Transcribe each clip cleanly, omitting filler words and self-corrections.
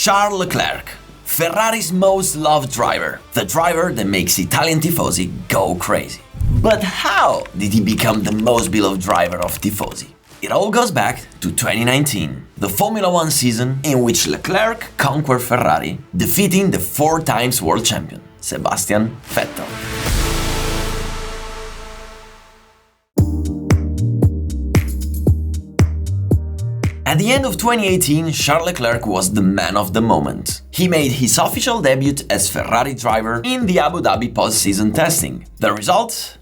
Charles Leclerc, Ferrari's most loved driver, the driver that makes Italian tifosi go crazy. But how did he become the most beloved driver of tifosi? It all goes back to 2019, the Formula 1 season in which Leclerc conquered Ferrari, defeating the 4 times world champion, Sebastian Vettel. At the end of 2018, Charles Leclerc was the man of the moment. He made his official debut as Ferrari driver in the Abu Dhabi post-season testing. The result?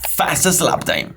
Fastest lap time.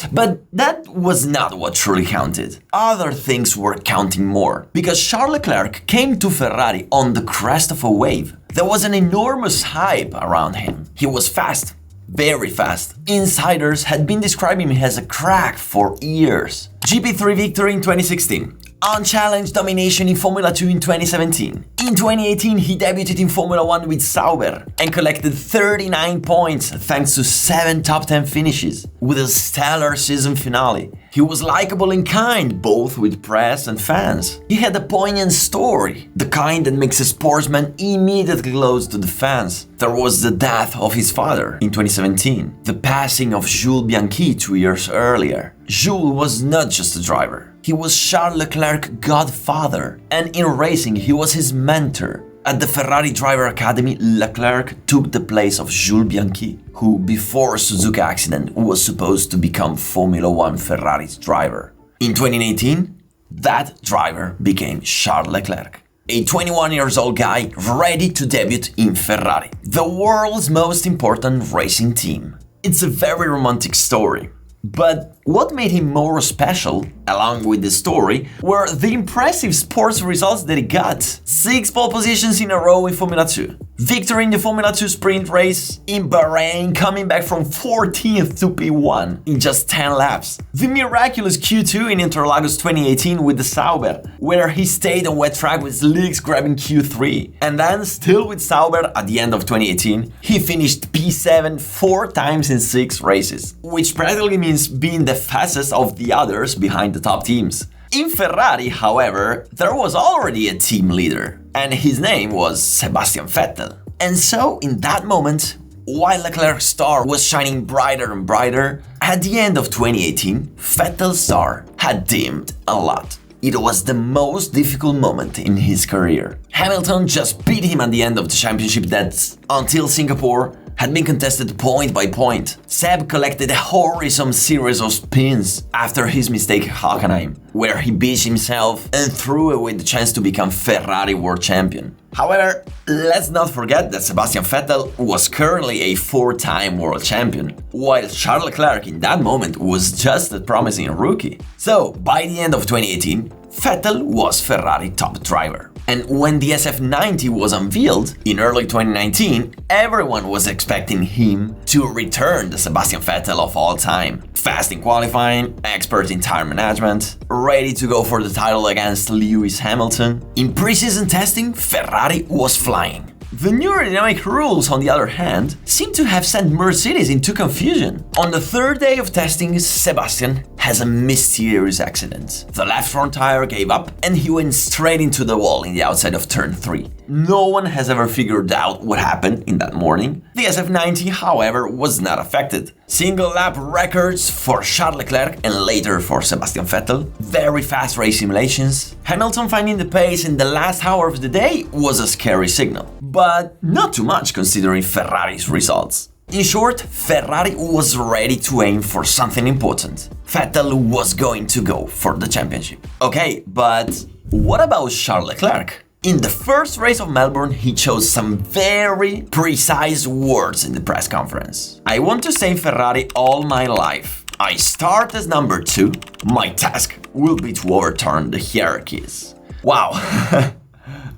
But that was not what truly counted. Other things were counting more, because Charles Leclerc came to Ferrari on the crest of a wave. There was an enormous hype around him. He was fast. Very fast. Insiders had been describing him as a crack for years. GP3 victory in 2016. Unchallenged domination in Formula 2 in 2017. In 2018, he debuted in Formula 1 with Sauber and collected 39 points thanks to 7 top 10 finishes, with a stellar season finale. He was likable and kind, both with press and fans. He had a poignant story, the kind that makes a sportsman immediately close to the fans. There was the death of his father in 2017, the passing of Jules Bianchi 2 years earlier. Jules was not just a driver. He was Charles Leclerc's godfather, and in racing he was his mentor. At the Ferrari Driver Academy, Leclerc took the place of Jules Bianchi, who before Suzuka accident was supposed to become Formula 1 Ferrari's driver. In 2018, that driver became Charles Leclerc, a 21 years old guy ready to debut in Ferrari, the world's most important racing team. It's a very romantic story. But what made him more special, along with the story, were the impressive sports results that he got. 6 pole positions in a row in Formula 2. Victory in the Formula 2 sprint race in Bahrain, coming back from 14th to P1 in just 10 laps. The miraculous Q2 in Interlagos 2018 with the Sauber, where he stayed on wet track with slicks grabbing Q3. And then, still with Sauber at the end of 2018, he finished P7 4 times in 6 races, which practically means being the fastest of the others behind the top teams. In Ferrari, however, there was already a team leader, and his name was Sebastian Vettel. And so, in that moment, while Leclerc's star was shining brighter and brighter, at the end of 2018, Vettel's star had dimmed a lot. It was the most difficult moment in his career. Hamilton just beat him at the end of the championship that, until Singapore, had been contested point by point. Seb collected a worrisome series of spins after his mistake at Hockenheim, where he beat himself and threw away the chance to become Ferrari world champion. However, let's not forget that Sebastian Vettel was currently a 4-time world champion, while Charles Leclerc in that moment was just a promising rookie. So, by the end of 2018, Vettel was Ferrari top driver. And when the SF90 was unveiled in early 2019, everyone was expecting him to return the Sebastian Vettel of all time. Fast in qualifying, expert in tire management, ready to go for the title against Lewis Hamilton. In preseason testing, Ferrari was flying. The new aerodynamic rules, on the other hand, seem to have sent Mercedes into confusion. On the 3rd day of testing, Sebastian has a mysterious accident. The left front tire gave up and he went straight into the wall in the outside of turn 3. No one has ever figured out what happened in that morning. The SF90, however, was not affected. Single lap records for Charles Leclerc and later for Sebastian Vettel. Very fast race simulations. Hamilton finding the pace in the last hour of the day was a scary signal, but not too much considering Ferrari's results. In short, Ferrari was ready to aim for something important. Vettel was going to go for the championship. Okay, but what about Charles Leclerc? In the first race of Melbourne, he chose some very precise words in the press conference. I want to stay in Ferrari all my life. I start as number 2. My task will be to overturn the hierarchies. Wow,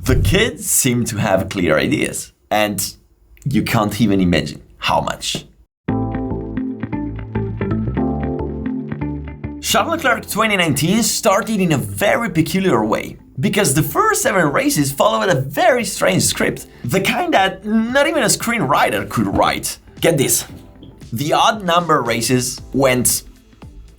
the kids seem to have clear ideas, and you can't even imagine how much. Charles Leclerc 2019 started in a very peculiar way, because the first 7 races followed a very strange script, the kind that not even a screenwriter could write. Get this, the odd number races went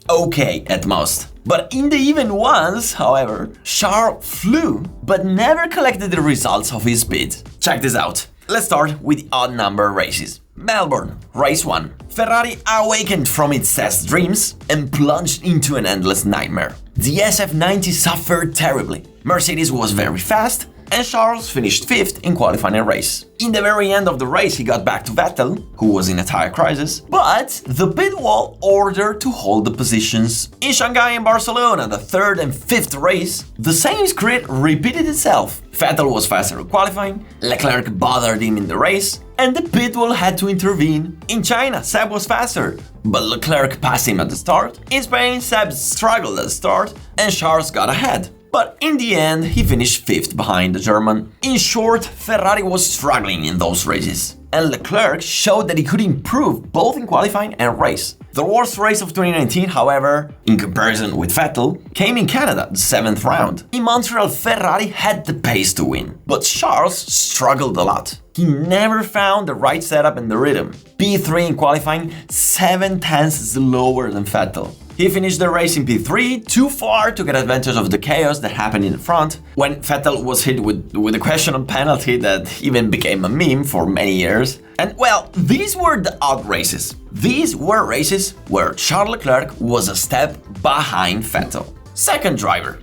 okay at most. But in the even ones, however, Charles flew, but never collected the results of his speed. Check this out. Let's start with the odd number races. Melbourne, race 1. Ferrari awakened from its test dreams and plunged into an endless nightmare. The SF90 suffered terribly. Mercedes was very fast, and Charles finished 5th in qualifying a race. In the very end of the race, he got back to Vettel, who was in a tire crisis, but the pit wall ordered to hold the positions. In Shanghai and Barcelona, the 3rd and 5th race, the same script repeated itself. Vettel was faster at qualifying, Leclerc bothered him in the race, and the pit wall had to intervene. In China, Seb was faster, but Leclerc passed him at the start. In Spain, Seb struggled at the start, and Charles got ahead. But in the end, he finished 5th behind the German. In short, Ferrari was struggling in those races, and Leclerc showed that he could improve both in qualifying and race. The worst race of 2019, however, in comparison with Vettel, came in Canada, the 7th round. In Montreal, Ferrari had the pace to win, but Charles struggled a lot. He never found the right setup and the rhythm. P3 in qualifying, 7/10 lower than Vettel. He finished the race in P3, too far to get advantage of the chaos that happened in the front, when Vettel was hit with a questionable penalty that even became a meme for many years. And well, these were the odd races. These were races where Charles Leclerc was a step behind Vettel. Second driver.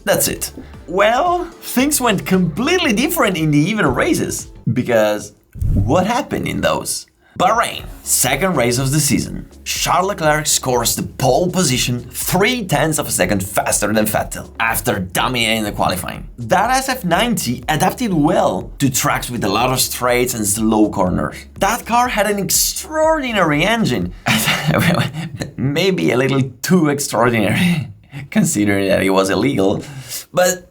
That's it. Well, things went completely different in the even races, because what happened in those? Bahrain, second race of the season. Charles Leclerc scores the pole position 0.3 of a second faster than Vettel after dominating the qualifying. That SF90 adapted well to tracks with a lot of straights and slow corners. That car had an extraordinary engine, maybe a little too extraordinary, considering that it was illegal, but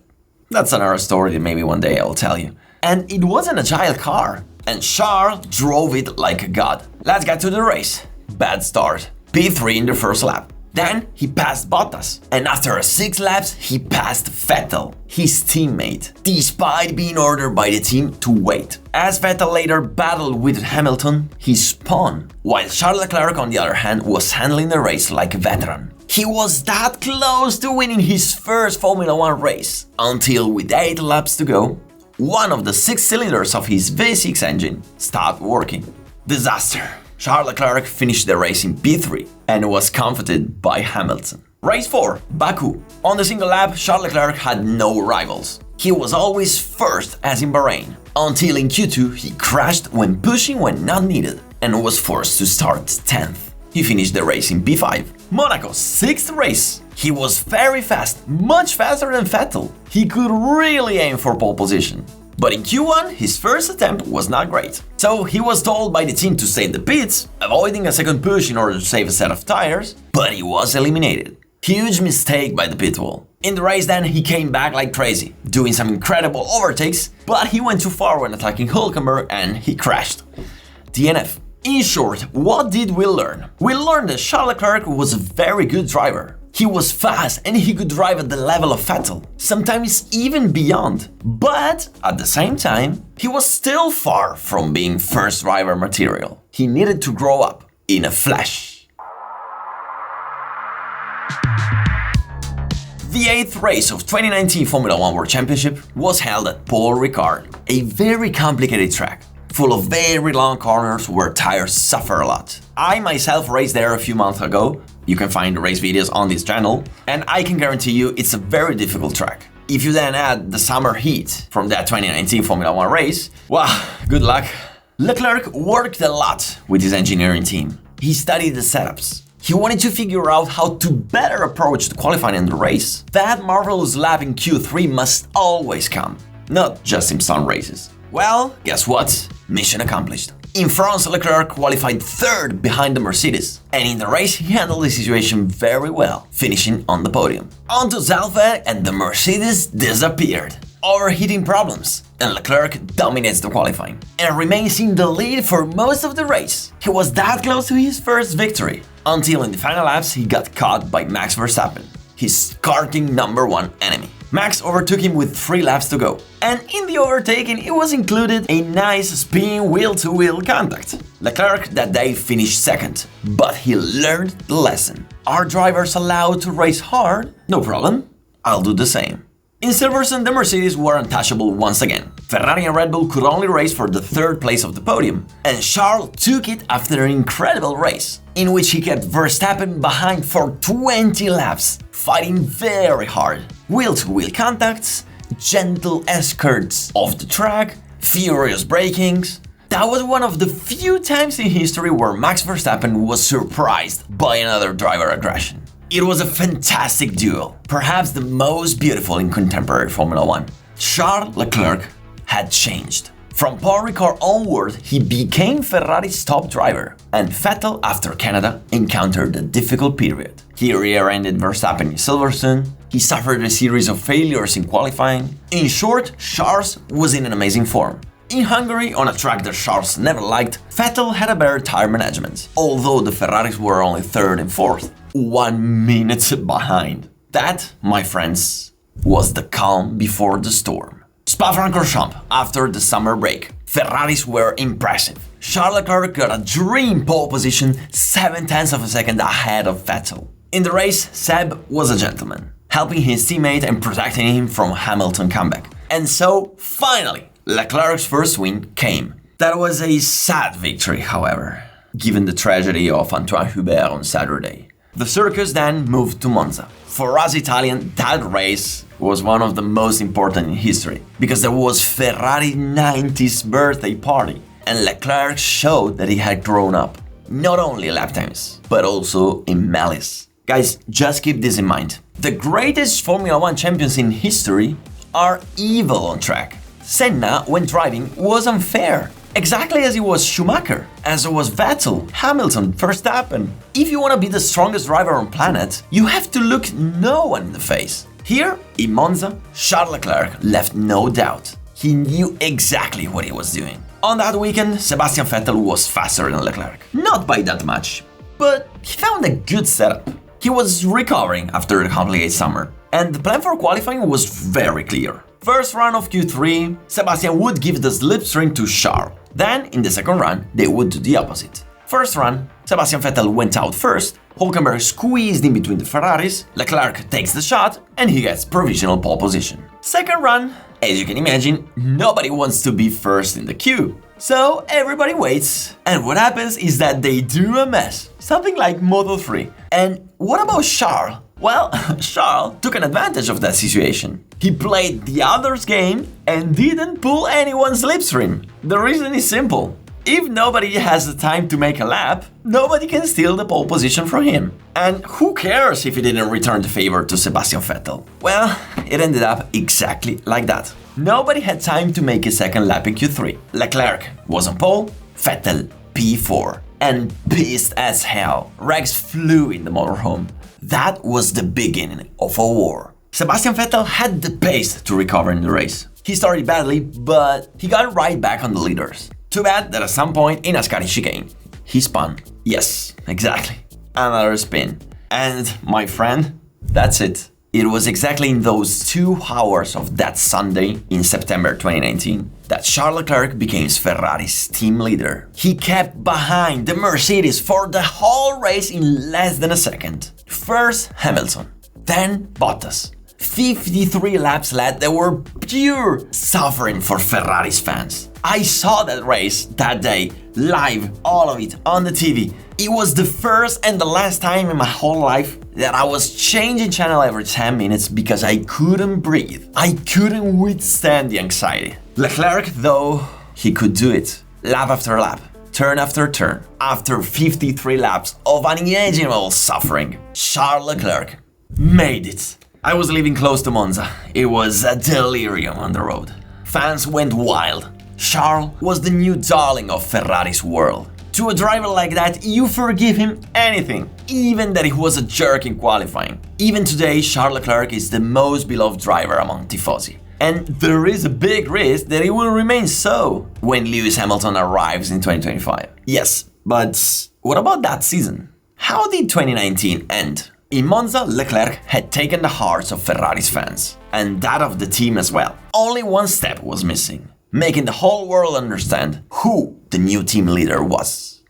that's another story that maybe one day I will tell you. And it was an agile car, and Charles drove it like a god. Let's get to the race. Bad start. P3 in the first lap. Then he passed Bottas, and after 6 laps he passed Vettel, his teammate, despite being ordered by the team to wait. As Vettel later battled with Hamilton, he spun, while Charles Leclerc on the other hand was handling the race like a veteran. He was that close to winning his first Formula 1 race, until with 8 laps to go, one of the 6 cylinders of his V6 engine stopped working. Disaster. Charles Leclerc finished the race in P3 and was comforted by Hamilton. Race 4, Baku. On the single lap, Charles Leclerc had no rivals. He was always first as in Bahrain, until in Q2 he crashed when pushing when not needed and was forced to start 10th. He finished the race in P5. Monaco, 6th race. He was very fast, much faster than Vettel. He could really aim for pole position. But in Q1, his first attempt was not great. So he was told by the team to stay in the pits, avoiding a second push in order to save a set of tires, but he was eliminated. Huge mistake by the pit wall. In the race then, he came back like crazy, doing some incredible overtakes, but he went too far when attacking Hülkenberg and he crashed. DNF. In short, what did we learn? We learned that Charles Leclerc was a very good driver. He was fast and he could drive at the level of Vettel, sometimes even beyond. But at the same time, he was still far from being first driver material. He needed to grow up in a flash. The 8th race of 2019 Formula 1 World Championship was held at Paul Ricard, a very complicated track, full of very long corners where tires suffer a lot. I myself raced there a few months ago. You can find the race videos on this channel, and I can guarantee you it's a very difficult track. If you then add the summer heat from that 2019 Formula 1 race, wow, good luck. Leclerc worked a lot with his engineering team. He studied the setups. He wanted to figure out how to better approach the qualifying and the race. That marvelous lap in Q3 must always come, not just in some races. Well, guess what? Mission accomplished. In France, Leclerc qualified 3rd behind the Mercedes, and in the race he handled the situation very well, finishing on the podium. Onto Zalve, and the Mercedes disappeared. Overheating problems, and Leclerc dominates the qualifying, and remains in the lead for most of the race. He was that close to his first victory, until in the final laps he got caught by Max Verstappen, his karting #1 enemy. Max overtook him with 3 laps to go. And in the overtaking, it was included a nice spin wheel-to-wheel contact. Leclerc that day finished second, but he learned the lesson. Are drivers allowed to race hard? No problem, I'll do the same. In Silverstone, the Mercedes were untouchable once again. Ferrari and Red Bull could only race for the 3rd place of the podium, and Charles took it after an incredible race, in which he kept Verstappen behind for 20 laps, fighting very hard. Wheel-to-wheel contacts, gentle escorts off the track, furious brakings. That was one of the few times in history where Max Verstappen was surprised by another driver aggression. It was a fantastic duel, perhaps the most beautiful in contemporary Formula 1. Charles Leclerc had changed. From Paul Ricard onward, he became Ferrari's top driver, and Vettel, after Canada, encountered a difficult period. He rear-ended Verstappen in Silverstone, he suffered a series of failures in qualifying. In short, Charles was in an amazing form. In Hungary, on a track that Charles never liked, Vettel had a better tire management, although the Ferraris were only 3rd and 4th, 1 minute behind. That, my friends, was the calm before the storm. Spa-Francorchamps, after the summer break, Ferraris were impressive. Charles Leclerc got a dream pole position 0.7 of a second ahead of Vettel. In the race, Seb was a gentleman, helping his teammate and protecting him from Hamilton comeback. And so, finally, Leclerc's first win came. That was a sad victory, however, given the tragedy of Antoine Hubert on Saturday. The circus then moved to Monza. For us Italians, that race was one of the most important in history, because there was Ferrari's 90th birthday party, and Leclerc showed that he had grown up, not only in lap times, but also in malice. Guys, just keep this in mind. The greatest Formula 1 champions in history are evil on track. Senna, when driving, was unfair, exactly as it was Schumacher, as it was Vettel, Hamilton, Verstappen. If you want to be the strongest driver on planet, you have to look no one in the face. Here, in Monza, Charles Leclerc left no doubt. He knew exactly what he was doing. On that weekend, Sebastian Vettel was faster than Leclerc. Not by that much, but he found a good setup. He was recovering after the complicated summer, and the plan for qualifying was very clear. First run of Q3, Sebastian would give the slipstream to Charles. Then, in the second run, they would do the opposite. First run, Sebastian Vettel went out first, Hülkenberg squeezed in between the Ferraris, Leclerc takes the shot, and he gets provisional pole position. Second run, as you can imagine, nobody wants to be first in the queue. So everybody waits, and what happens is that they do a mess, something like Moto3. And what about Charles? Well, Charles took an advantage of that situation. He played the other's game and didn't pull anyone's slipstream. The reason is simple. If nobody has the time to make a lap, nobody can steal the pole position from him. And who cares if he didn't return the favor to Sebastian Vettel? Well, it ended up exactly like that. Nobody had time to make a second lap in Q3. Leclerc was on pole, Vettel P4. And pissed as hell, rags flew in the motorhome. That was the beginning of a war. Sebastian Vettel had the pace to recover in the race. He started badly, but he got right back on the leaders. Too bad that at some point in Ascari chicane, he spun. Yes, exactly. Another spin. And my friend, that's it. It was exactly in those 2 hours of that Sunday in September 2019 that Charles Leclerc became Ferrari's team leader. He kept behind the Mercedes for the whole race in less than a second. First Hamilton, then Bottas. 53 laps led that were pure suffering for Ferrari's fans. I saw that race that day, live, all of it, on the TV. It was the first and the last time in my whole life that I was changing channel every 10 minutes because I couldn't breathe. I couldn't withstand the anxiety. Leclerc, though, he could do it. Lap after lap, turn after turn. After 53 laps of unimaginable suffering, Charles Leclerc made it. I was living close to Monza. It was a delirium on the road. Fans went wild. Charles was the new darling of Ferrari's world. To a driver like that, you forgive him anything, even that he was a jerk in qualifying. Even today, Charles Leclerc is the most beloved driver among tifosi. And there is a big risk that it will remain so when Lewis Hamilton arrives in 2025. Yes, but what about that season? How did 2019 end? In Monza, Leclerc had taken the hearts of Ferrari's fans. and that of the team as well. Only one step was missing, making the whole world understand who the new team leader was.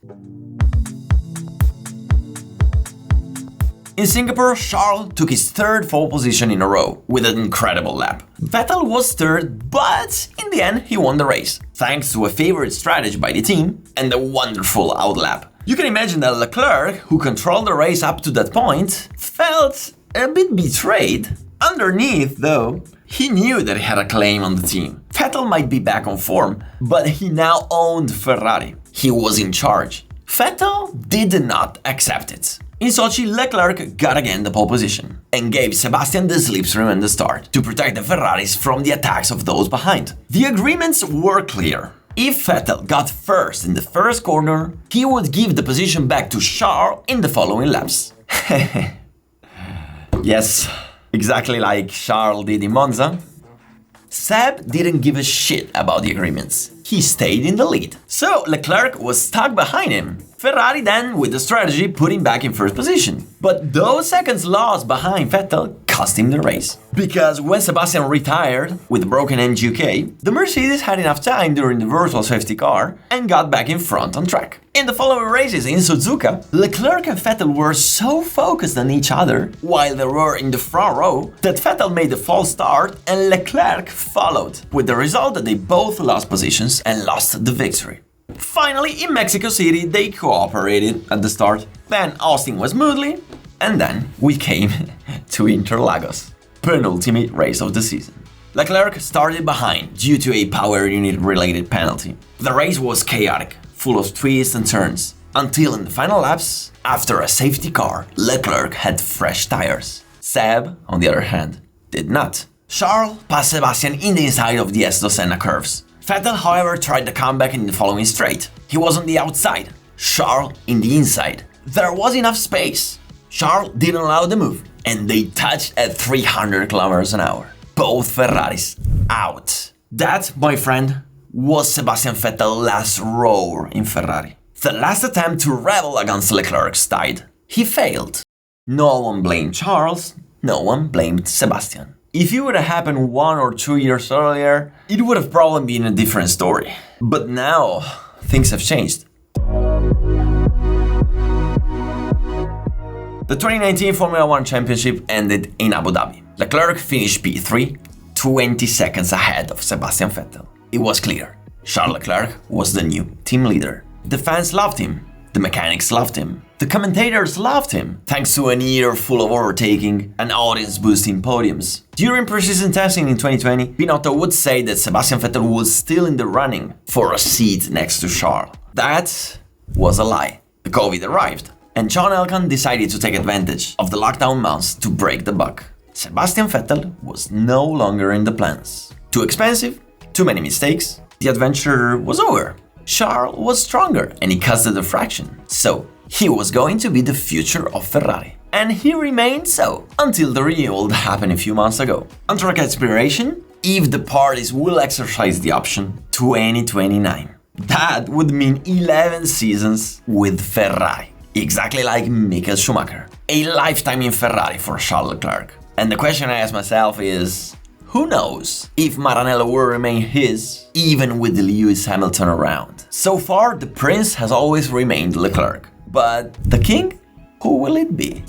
In Singapore, Charles took his third pole position in a row with an incredible lap. Vettel was third, but in the end he won the race, thanks to a favorite strategy by the team and a wonderful outlap. You can imagine that Leclerc, who controlled the race up to that point, felt a bit betrayed. Underneath, though, he knew that he had a claim on the team. Vettel might be back on form, but he now owned Ferrari. He was in charge. Vettel did not accept it. In Sochi, Leclerc got again the pole position and gave Sebastian the slipstream and the start to protect the Ferraris from the attacks of those behind. The agreements were clear. If Vettel got first in the first corner, he would give the position back to Charles in the following laps. Yes, exactly like Charles did in Monza. Seb didn't give a shit about the agreements. He stayed in the lead. So Leclerc was stuck behind him. Ferrari then, with the strategy, put him back in first position. But those seconds lost behind Vettel cost him the race. Because when Sebastian retired with broken NGK, the Mercedes had enough time during the virtual safety car and got back in front on track. In the following races in Suzuka, Leclerc and Vettel were so focused on each other while they were in the front row that Vettel made a false start and Leclerc followed, with the result that they both lost positions and lost the victory. Finally, in Mexico City, they cooperated at the start. Then Austin was smoothly, and then we came to Interlagos, penultimate race of the season. Leclerc started behind due to a power unit related penalty. The race was chaotic, full of twists and turns, until in the final laps, after a safety car, Leclerc had fresh tires. Seb, on the other hand, did not. Charles passed Sebastian in the inside of the S. Senna curves. Vettel, however, tried the comeback in the following straight. He was on the outside, Charles in the inside. There was enough space. Charles didn't allow the move, and they touched at 300 km an hour. Both Ferraris out. That, my friend, was Sebastian Vettel's last roar in Ferrari. The last attempt to rebel against Leclerc's tide. He failed. No one blamed Charles, no one blamed Sebastian. If it would have happened 1 or 2 years earlier, it would have probably been a different story. But now, things have changed. The 2019 Formula 1 Championship ended in Abu Dhabi. Leclerc finished P3, 20 seconds ahead of Sebastian Vettel. It was clear, Charles Leclerc was the new team leader. The fans loved him, the mechanics loved him, the commentators loved him, thanks to an year full of overtaking and audience-boosting podiums. During preseason testing in 2020, Binotto would say that Sebastian Vettel was still in the running for a seat next to Charles. That was a lie. The COVID arrived, and John Elkann decided to take advantage of the lockdown months to break the buck. Sebastian Vettel was no longer in the plans. Too expensive, too many mistakes, the adventure was over. Charles was stronger and he cut the diffraction, so he was going to be the future of Ferrari. And he remained so, until the renewal that happened a few months ago. On-track expiration, if the parties will exercise the option, 2029. That would mean 11 seasons with Ferrari, exactly like Michael Schumacher. A lifetime in Ferrari for Charles Leclerc. And the question I ask myself is, who knows if Maranello will remain his, even with Lewis Hamilton around? So far, the prince has always remained Leclerc. But the king? Who will it be?